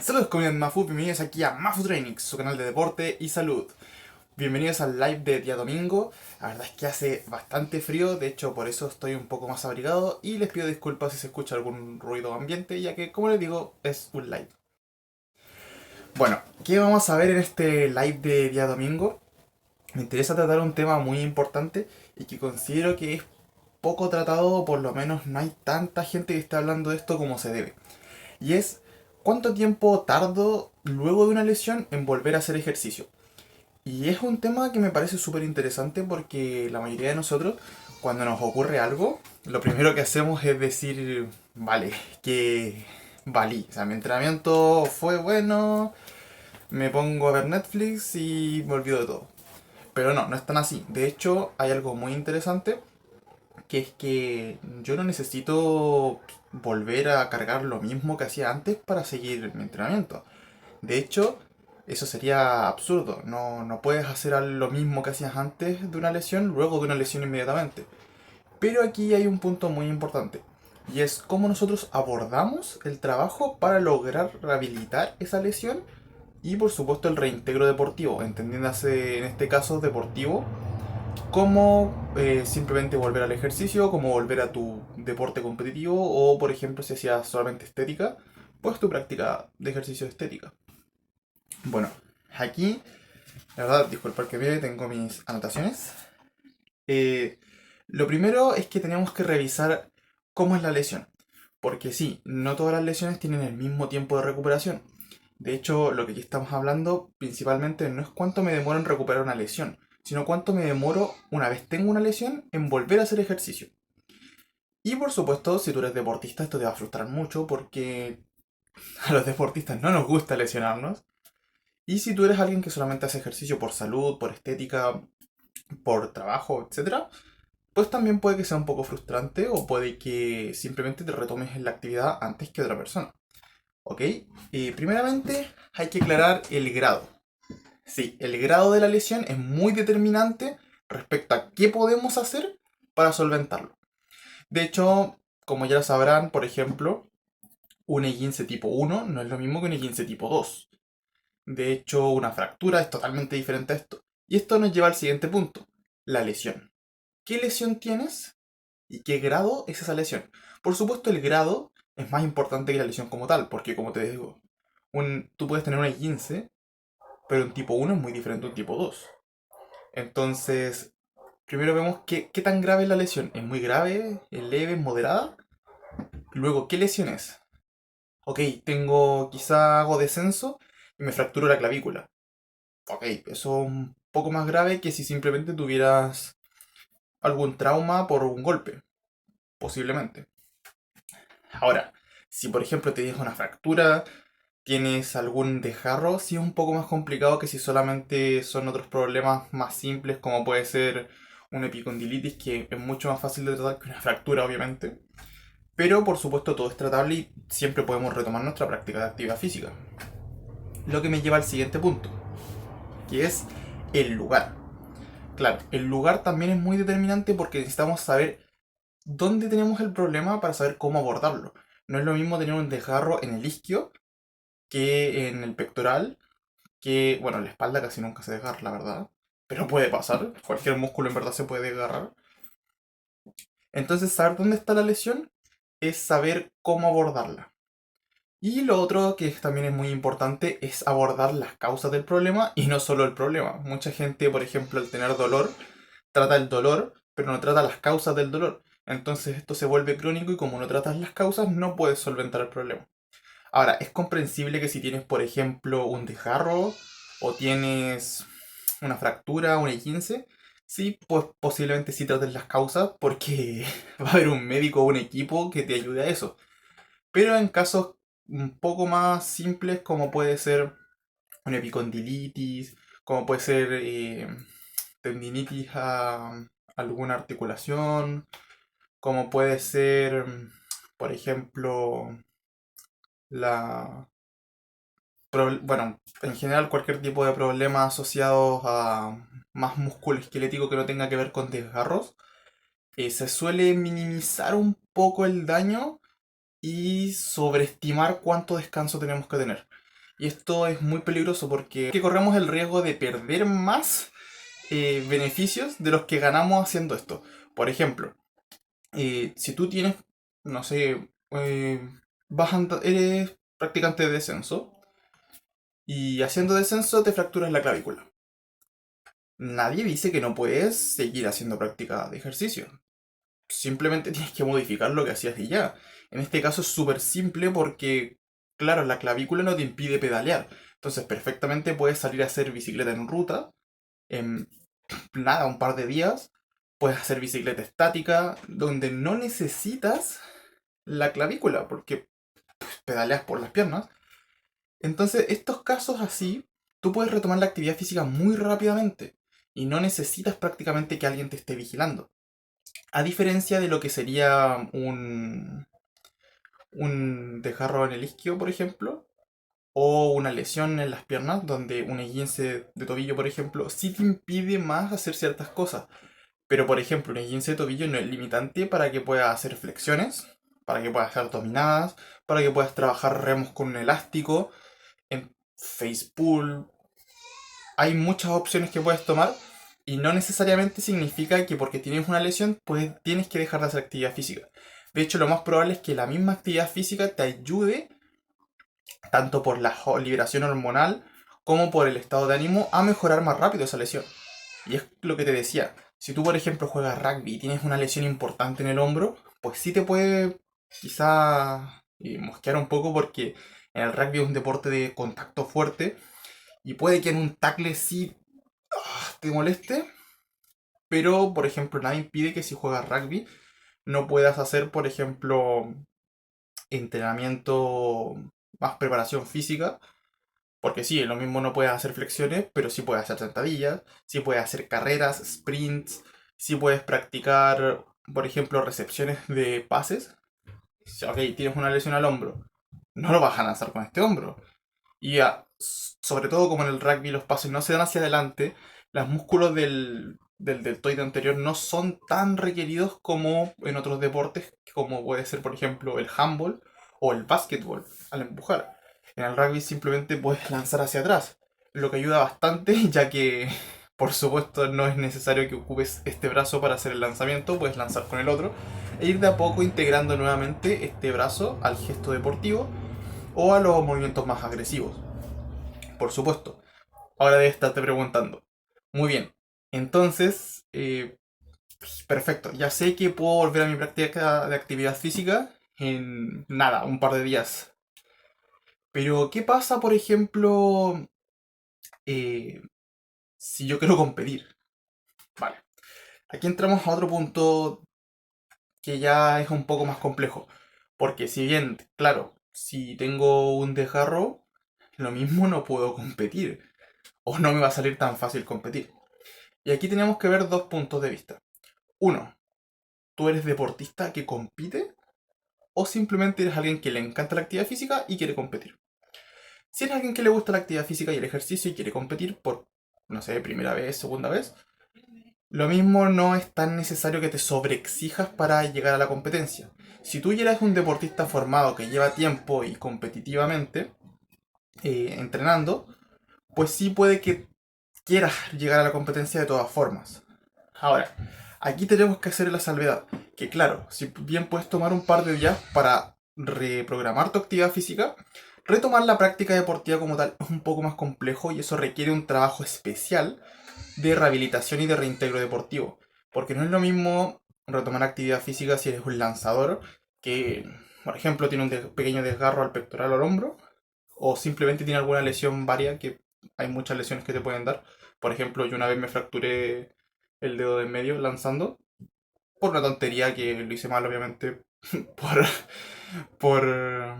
Saludos comunidad Mafu, bienvenidos aquí a Mafu Training, su canal de deporte y salud. Bienvenidos al live de día domingo. La verdad es que hace bastante frío, de hecho por eso estoy un poco más abrigado y les pido disculpas si se escucha algún ruido ambiente, ya que como les digo, es un live. Bueno, ¿qué vamos a ver en este live de día domingo? Me interesa tratar un tema muy importante y que considero que es poco tratado, o por lo menos no hay tanta gente que esté hablando de esto como se debe. Y es, ¿cuánto tiempo tardo luego de una lesión en volver a hacer ejercicio? Y es un tema que me parece súper interesante porque la mayoría de nosotros, cuando nos ocurre algo, lo primero que hacemos es decir, vale, que valí. O sea, mi entrenamiento fue bueno, me pongo a ver Netflix y me olvido de todo. Pero no, no es tan así. De hecho, hay algo muy interesante, que es que yo no necesito volver a cargar lo mismo que hacía antes para seguir mi entrenamiento. De hecho, eso sería absurdo. No puedes hacer lo mismo que hacías antes de una lesión, luego de una lesión inmediatamente. Pero aquí hay un punto muy importante. Y es cómo nosotros abordamos el trabajo para lograr rehabilitar esa lesión y por supuesto el reintegro deportivo, entendiéndose en este caso deportivo como simplemente volver al ejercicio, como volver a tu deporte competitivo o por ejemplo si hacías solamente estética, pues tu práctica de ejercicio estética. Bueno, aquí, la verdad, disculpad que me tengo mis anotaciones. Eh, lo primero es que tenemos que revisar cómo es la lesión. Porque sí, no todas las lesiones tienen el mismo tiempo de recuperación. De hecho, lo que aquí estamos hablando principalmente no es cuánto me demoro en recuperar una lesión, sino cuánto me demoro una vez tengo una lesión en volver a hacer ejercicio. Y por supuesto, si tú eres deportista, esto te va a frustrar mucho porque a los deportistas no nos gusta lesionarnos. Y si tú eres alguien que solamente hace ejercicio por salud, por estética, por trabajo, etcétera, pues también puede que sea un poco frustrante o puede que simplemente te retomes en la actividad antes que otra persona. ¿Ok? Y primeramente hay que aclarar el grado. Sí, el grado de la lesión es muy determinante respecto a qué podemos hacer para solventarlo. De hecho, como ya sabrán, por ejemplo, un E15 tipo 1 no es lo mismo que un E15 tipo 2. De hecho, una fractura es totalmente diferente a esto. Y esto nos lleva al siguiente punto, la lesión. ¿Qué lesión tienes y qué grado es esa lesión? Por supuesto, el grado es más importante que la lesión como tal, porque como te digo, tú puedes tener una 15, pero un tipo 1 es muy diferente a un tipo 2. Entonces, primero vemos qué tan grave es la lesión. ¿Es muy grave? ¿Es leve? ¿Es moderada? Luego, ¿qué lesión es? Ok, quizá hago descenso y me fracturo la clavícula. Ok, eso es un poco más grave que si simplemente tuvieras algún trauma por un golpe, posiblemente. Ahora, si por ejemplo te tienes una fractura, tienes algún desgarro, sí es un poco más complicado que si solamente son otros problemas más simples, como puede ser una epicondilitis, que es mucho más fácil de tratar que una fractura, obviamente. Pero por supuesto todo es tratable y siempre podemos retomar nuestra práctica de actividad física. Lo que me lleva al siguiente punto, que es el lugar. Claro, el lugar también es muy determinante porque necesitamos saber dónde tenemos el problema para saber cómo abordarlo. No es lo mismo tener un desgarro en el isquio que en el pectoral, que, bueno, en la espalda casi nunca se desgarra, la verdad. Pero puede pasar, cualquier músculo en verdad se puede desgarrar. Entonces, saber dónde está la lesión es saber cómo abordarla. Y lo otro que también es muy importante es abordar las causas del problema y no solo el problema. Mucha gente, por ejemplo, al tener dolor, trata el dolor, pero no trata las causas del dolor. Entonces esto se vuelve crónico y como no tratas las causas, no puedes solventar el problema. Ahora, es comprensible que si tienes, por ejemplo, un desgarro o tienes una fractura, un E15, sí, pues posiblemente sí trates las causas porque va a haber un médico o un equipo que te ayude a eso. Pero en casos un poco más simples como puede ser una epicondilitis, como puede ser tendinitis a alguna articulación, como puede ser, por ejemplo, la... bueno, en general cualquier tipo de problema asociados a más músculo esquelético que no tenga que ver con desgarros, se suele minimizar un poco el daño y sobreestimar cuánto descanso tenemos que tener. Y esto es muy peligroso porque corremos el riesgo de perder más beneficios de los que ganamos haciendo esto. Por ejemplo, si tú tienes, no sé, eres practicante de descenso y haciendo descenso te fracturas la clavícula. Nadie dice que no puedes seguir haciendo práctica de ejercicio. Simplemente tienes que modificar lo que hacías y ya. En este caso es súper simple porque, claro, la clavícula no te impide pedalear. Entonces perfectamente puedes salir a hacer bicicleta en ruta en nada, un par de días. Puedes hacer bicicleta estática donde no necesitas la clavícula porque pedaleas por las piernas. Entonces, estos casos así, tú puedes retomar la actividad física muy rápidamente y no necesitas prácticamente que alguien te esté vigilando. A diferencia de lo que sería un desgarro en el isquio, por ejemplo, o una lesión en las piernas, donde un esguince de tobillo, por ejemplo, sí te impide más hacer ciertas cosas. Pero, por ejemplo, un esguince de tobillo no es limitante para que puedas hacer flexiones, para que puedas hacer dominadas, para que puedas trabajar remos con un elástico, en face pull. Hay muchas opciones que puedes tomar y no necesariamente significa que porque tienes una lesión pues tienes que dejar de hacer actividad física. De hecho, lo más probable es que la misma actividad física te ayude, tanto por la liberación hormonal como por el estado de ánimo, a mejorar más rápido esa lesión. Y es lo que te decía, si tú por ejemplo juegas rugby y tienes una lesión importante en el hombro, pues sí te puede quizá mosquear un poco porque en el rugby es un deporte de contacto fuerte y puede que en un tackle sí te moleste, pero por ejemplo nada impide que si juegas rugby no puedas hacer, por ejemplo, entrenamiento más preparación física, porque sí, lo mismo no puedes hacer flexiones, pero sí puedes hacer sentadillas, sí puedes hacer carreras, sprints, sí puedes practicar, por ejemplo, recepciones de pases. Si, ok, tienes una lesión al hombro, no lo vas a lanzar con este hombro. Y sobre todo como en el rugby los pases no se dan hacia adelante, los músculos del deltoide anterior no son tan requeridos como en otros deportes, como puede ser por ejemplo el handball o el básquetbol al empujar. En el rugby simplemente puedes lanzar hacia atrás, lo que ayuda bastante ya que por supuesto no es necesario que ocupes este brazo para hacer el lanzamiento, puedes lanzar con el otro e ir de a poco integrando nuevamente este brazo al gesto deportivo o a los movimientos más agresivos. Por supuesto. Ahora debe estarte preguntando. Muy bien. Entonces, perfecto. Ya sé que puedo volver a mi práctica de actividad física en nada, un par de días. Pero, ¿qué pasa, por ejemplo, eh, si yo quiero competir? Vale. Aquí entramos a otro punto que ya es un poco más complejo. Porque si bien, claro, si tengo un desgarro, lo mismo no puedo competir. O no me va a salir tan fácil competir. Y aquí tenemos que ver dos puntos de vista. Uno, ¿tú eres deportista que compite? ¿O simplemente eres alguien que le encanta la actividad física y quiere competir? Si eres alguien que le gusta la actividad física y el ejercicio y quiere competir por, no sé, primera vez, segunda vez, lo mismo no es tan necesario que te sobreexijas para llegar a la competencia. Si tú ya eres un deportista formado que lleva tiempo y competitivamente entrenando, pues sí puede que quieras llegar a la competencia de todas formas. Ahora, aquí tenemos que hacer la salvedad, que claro, si bien puedes tomar un par de días para reprogramar tu actividad física, retomar la práctica deportiva como tal es un poco más complejo y eso requiere un trabajo especial de rehabilitación y de reintegro deportivo. Porque no es lo mismo retomar actividad física si eres un lanzador que, por ejemplo, tiene un pequeño desgarro al pectoral o al hombro, o simplemente tiene alguna lesión varia, que hay muchas lesiones que te pueden dar. Por ejemplo, yo una vez me fracturé el dedo de en medio lanzando, por una tontería que lo hice mal, obviamente, por, por,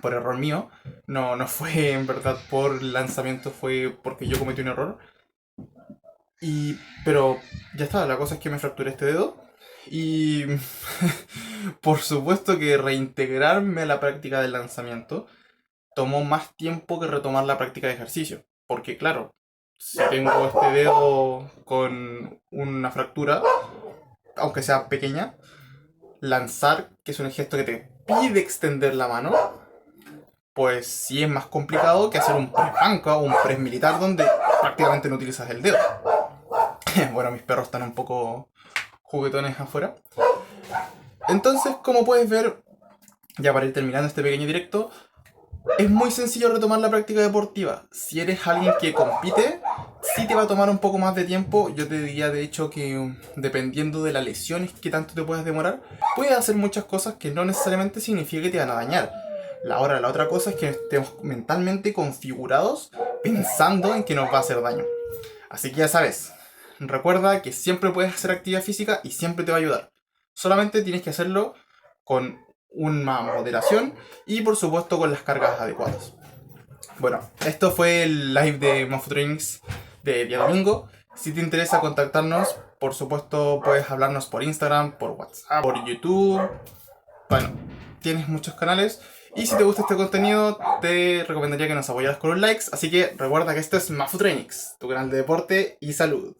por error mío. No, no fue en verdad por lanzamiento, fue porque yo cometí un error. Y, pero ya está, la cosa es que me fracturé este dedo. Y por supuesto que reintegrarme a la práctica del lanzamiento tomó más tiempo que retomar la práctica de ejercicio. Porque claro, si tengo este dedo con una fractura, aunque sea pequeña, lanzar, que es un gesto que te pide extender la mano, pues sí es más complicado que hacer un press banca o un press militar donde prácticamente no utilizas el dedo. Bueno, mis perros están un poco juguetones afuera. Entonces, como puedes ver, ya para ir terminando este pequeño directo, es muy sencillo retomar la práctica deportiva. Si eres alguien que compite, sí te va a tomar un poco más de tiempo. Yo te diría de hecho que dependiendo de las lesiones que tanto te puedas demorar, puedes hacer muchas cosas que no necesariamente significa que te van a dañar. La otra cosa es que estemos mentalmente configurados pensando en que nos va a hacer daño. Así que ya sabes, recuerda que siempre puedes hacer actividad física y siempre te va a ayudar. Solamente tienes que hacerlo con una moderación y por supuesto con las cargas adecuadas. Bueno, esto fue el live de Mafu Trainings de día domingo. Si te interesa contactarnos, por supuesto puedes hablarnos por Instagram, por WhatsApp, por YouTube. Bueno, tienes muchos canales. Y si te gusta este contenido, te recomendaría que nos apoyaras con los likes. Así que recuerda que esto es Mafu Trainings, tu canal de deporte y salud.